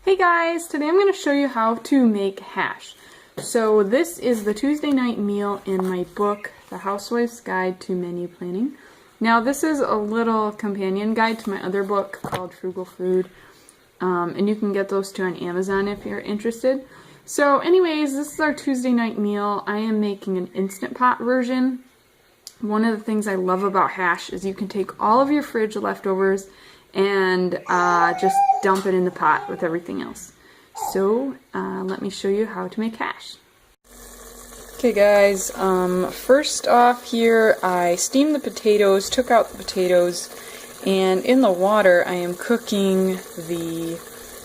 Hey guys, today I'm going to show you how to make hash. So this is the Tuesday night meal in my book, The Housewife's Guide to Menu Planning. Now this is a little companion guide to my other book called Frugal Food, and you can get those too on Amazon if you're interested. So anyways, this is our Tuesday night meal. I am making an Instant Pot version. One of the things I love about hash is you can take all of your fridge leftovers and just dump it in the pot with everything else. So let me show you how to make hash. Okay guys, first off here I steamed the potatoes, took out the potatoes, and in the water I am cooking the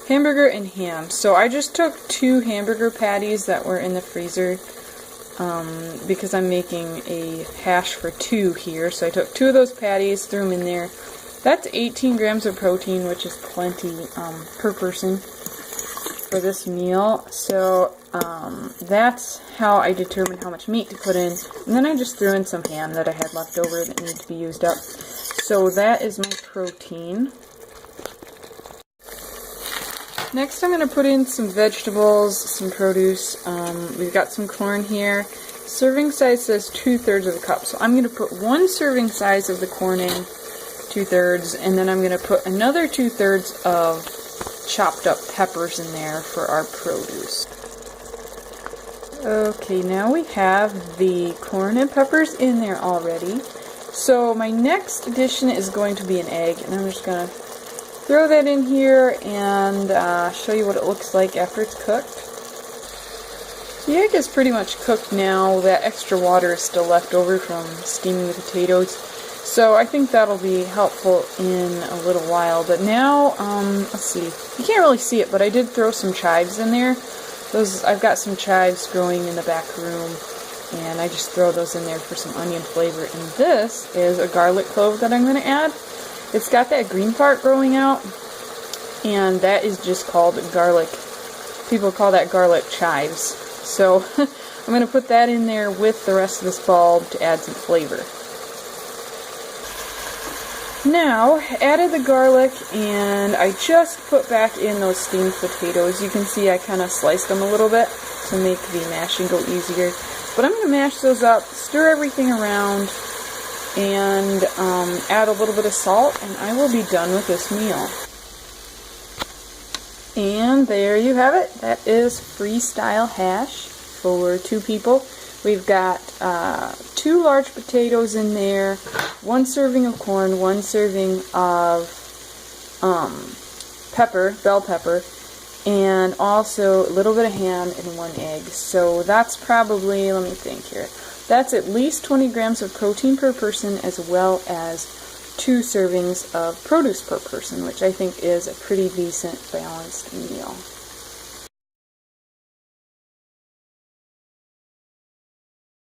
hamburger and ham. So I just took 2 hamburger patties that were in the freezer because I'm making a hash for 2 here. So I took 2 of those patties, threw them in there. That's 18 grams of protein, which is plenty per person for this meal. So that's how I determined how much meat to put in. And then I just threw in some ham that I had left over that needed to be used up. So that is my protein. Next I'm going to put in some vegetables, some produce. We've got some corn here. Serving size says 2/3 of the cup. So I'm going to put 1 serving size of the corn in. 2/3, and then I'm going to put another 2/3 of chopped up peppers in there for our produce. Okay, now we have the corn and peppers in there already. So my next addition is going to be an egg, and I'm just going to throw that in here and show you what it looks like after it's cooked. The egg is pretty much cooked now. That extra water is still left over from steaming the potatoes. So I think that'll be helpful in a little while. But now, let's see. You can't really see it, but I did throw some chives in there. I've got some chives growing in the back room, and I just throw those in there for some onion flavor. And this is a garlic clove that I'm going to add. It's got that green part growing out, and that is just called garlic. People call that garlic chives. So I'm going to put that in there with the rest of this bulb to add some flavor. Now, added the garlic, and I just put back in those steamed potatoes. You can see I kind of sliced them a little bit to make the mashing go easier. But I'm going to mash those up, stir everything around, and add a little bit of salt, and I will be done with this meal. And there you have it. That is Freestyle hash for 2 people. We've got 2 large potatoes in there, 1 serving of corn, 1 serving of pepper, bell pepper, and also a little bit of ham and 1 egg. So that's probably, let me think here, that's at least 20 grams of protein per person, as well as 2 servings of produce per person, which I think is a pretty decent balanced meal.